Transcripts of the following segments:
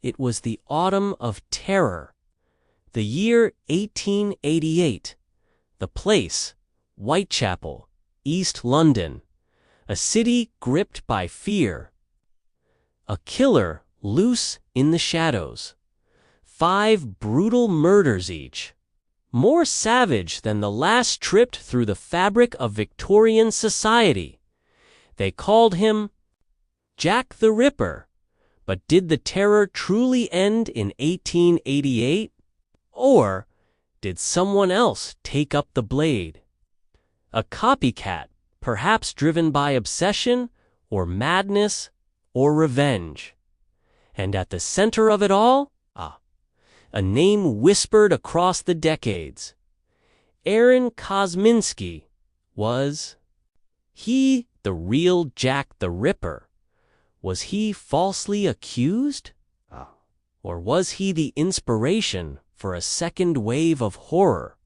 It was the autumn of terror. The year 1888. The place, Whitechapel, East London. A city gripped by fear. A killer loose in the shadows. 5 brutal murders each. More savage than the last stripped through the fabric of Victorian society. They called him Jack the Ripper. But did the terror truly end in 1888? Or did someone else take up the blade? A copycat, perhaps driven by obsession, or madness, or revenge. And at the center of it all, a name whispered across the decades. Aaron Kosminski. Was he the real Jack the Ripper? Was he falsely accused? Or was he the inspiration for a second wave of horror?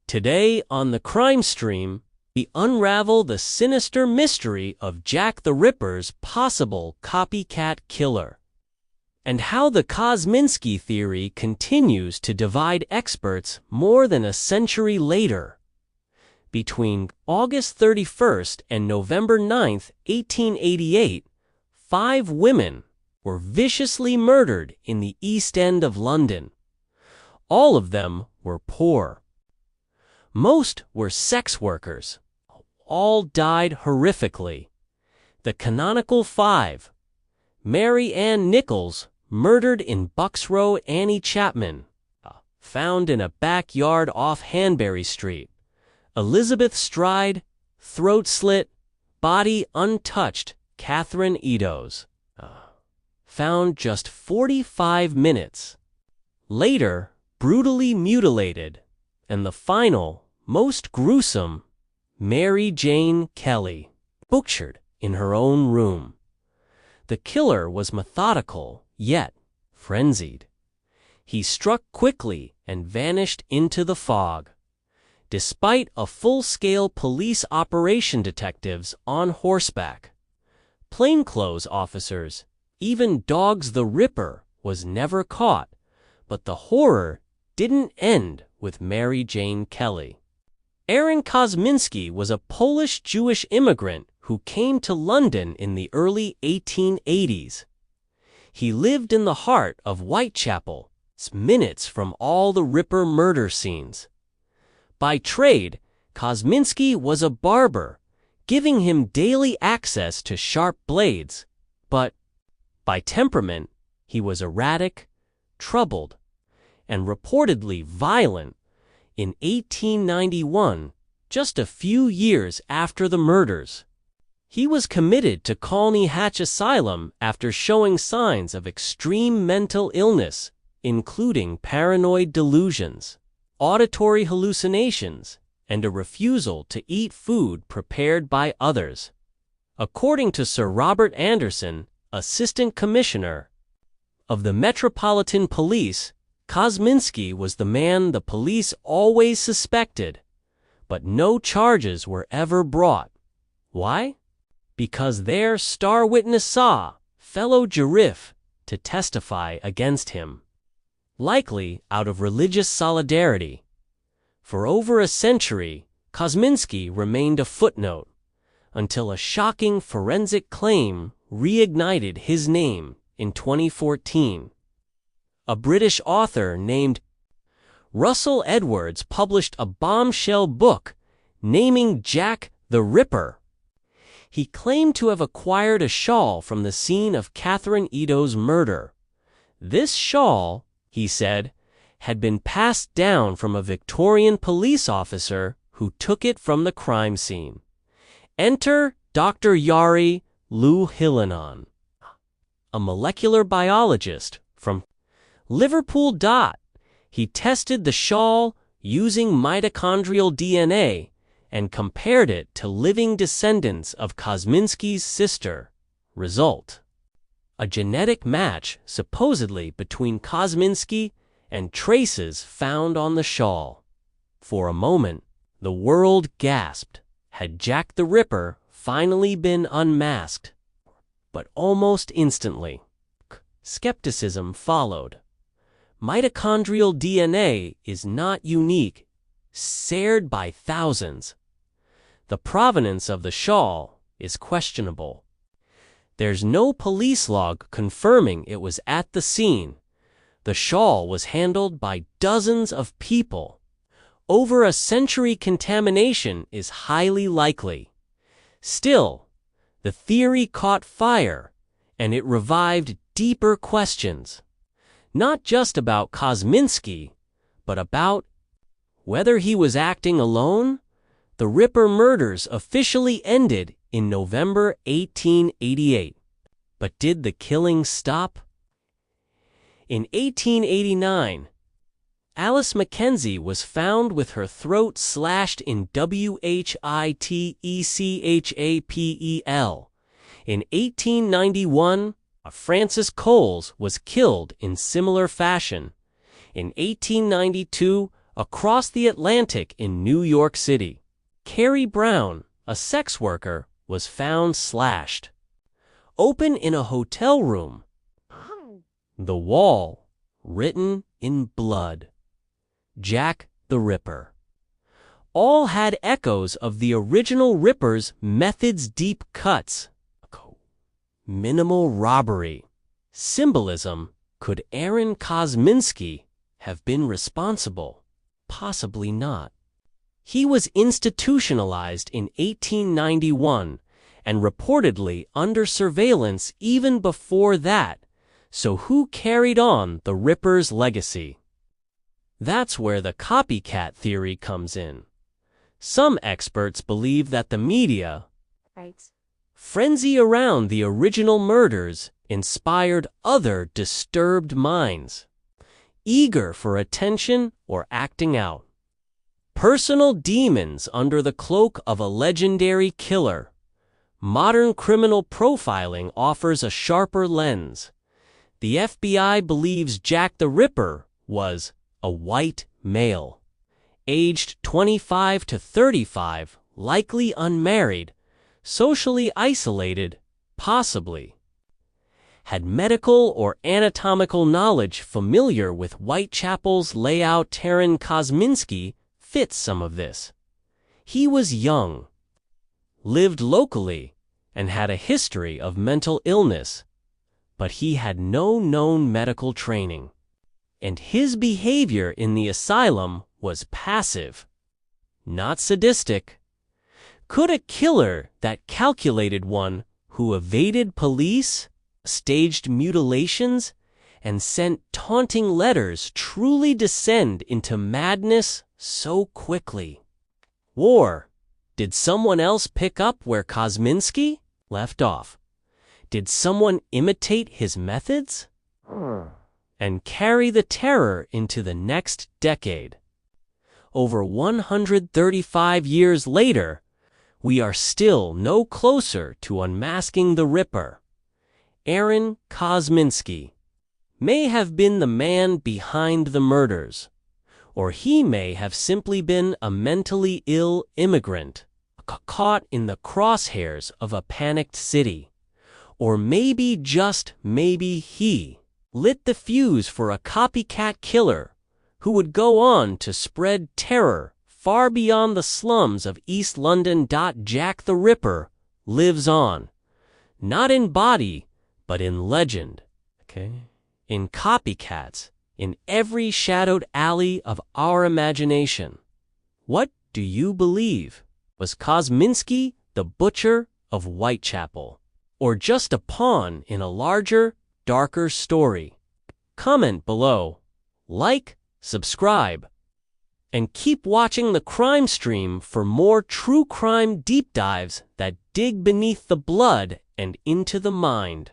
Today on the Crime Stream, we unravel the sinister mystery of Jack the Ripper's possible copycat killer, and how the Kosminski theory continues to divide experts more than a century later. Between August 31st and November 9th, 1888, 5 women were viciously murdered in the East End of London. All of them were poor. Most were sex workers. All died horrifically. The canonical 5. Mary Ann Nichols, murdered in Bucks Row. Annie Chapman, found in a backyard off Hanbury Street. Elizabeth Stride, throat slit, body untouched. Catherine Eddowes, found just 45 minutes later, brutally mutilated. And the final, most gruesome, Mary Jane Kelly, butchered in her own room. The killer was methodical, yet frenzied. He struck quickly and vanished into the fog. Despite a full-scale police operation, detectives on horseback, plainclothes officers, even dogs, the Ripper was never caught. But the horror didn't end with Mary Jane Kelly. Aaron Kosminski was a Polish-Jewish immigrant who came to London in the early 1880s. He lived in the heart of Whitechapel, minutes from all the Ripper murder scenes. By trade, Kosminski was a barber, giving him daily access to sharp blades. But by temperament, he was erratic, troubled, and reportedly violent. In 1891, just a few years after the murders, he was committed to Colney Hatch Asylum after showing signs of extreme mental illness, including paranoid delusions, auditory hallucinations, and a refusal to eat food prepared by others. According to Sir Robert Anderson, Assistant Commissioner of the Metropolitan Police, Kosminski was the man the police always suspected, but no charges were ever brought. Why? Because their star witness saw fellow Jarif to testify against him. Likely out of religious solidarity. For over a century, Kosminski remained a footnote, until a shocking forensic claim reignited his name in 2014. A British author named Russell Edwards published a bombshell book naming Jack the Ripper. He claimed to have acquired a shawl from the scene of Catherine Eddowes' murder. This shawl, he said, had been passed down from a Victorian police officer who took it from the crime scene. Enter Dr. Yari Luhilanon, a molecular biologist from Liverpool. He tested the shawl using mitochondrial DNA and compared it to living descendants of Kosminski's sister. Result: a genetic match supposedly between Kosminski and traces found on the shawl. For a moment, the world gasped. Had Jack the Ripper finally been unmasked? But almost instantly, Skepticism followed. Mitochondrial DNA is not unique, shared by thousands. The provenance of the shawl is questionable. There's no police log confirming it was at the scene. The shawl was handled by dozens of people. Over a century contamination is highly likely. Still, the theory caught fire, and it revived deeper questions. Not just about Kosminski, but about whether he was acting alone. The Ripper murders officially ended in November 1888. But did the killing stop? In 1889, Alice Mackenzie was found with her throat slashed in Whitechapel. In 1891, Francis Coles was killed in similar fashion. In 1892, across the Atlantic in New York City, Carrie Brown, a sex worker, was found slashed. Open in a hotel room. The wall written in blood. Jack the Ripper. All had echoes of the original Ripper's methods: deep cuts, minimal robbery, symbolism. Could Aaron Kosminski have been responsible? Possibly not. He was institutionalized in 1891 and reportedly under surveillance even before that. So who carried on the Ripper's legacy? That's where the copycat theory comes in. Some experts believe that the media frenzy around the original murders inspired other disturbed minds, eager for attention or acting out. Personal demons under the cloak of a legendary killer. Modern criminal profiling offers a sharper lens. The FBI believes Jack the Ripper was a white male, aged 25 to 35, likely unmarried, socially isolated, possibly. Had medical or anatomical knowledge familiar with Whitechapel's layout. Aaron Kosminski fits some of this. He was young, lived locally, and had a history of mental illness, but he had no known medical training. And his behavior in the asylum was passive, not sadistic. Could a killer that calculated one who evaded police, staged mutilations, and sent taunting letters truly descend into madness so quickly? Or did someone else pick up where Kosminski left off? Did someone imitate his methods and carry the terror into the next decade? Over 135 years later, we are still no closer to unmasking the Ripper. Aaron Kosminski may have been the man behind the murders, or he may have simply been a mentally ill immigrant caught in the crosshairs of a panicked city. Or maybe, just maybe, he lit the fuse for a copycat killer who would go on to spread terror far beyond the slums of East London. Jack the Ripper lives on, not in body, but in legend. In copycats, in every shadowed alley of our imagination. What do you believe? Was Kosminski the butcher of Whitechapel, or just a pawn in a larger, darker story? Comment below, like, subscribe, and keep watching the Crime Stream for more true crime deep dives that dig beneath the blood and into the mind.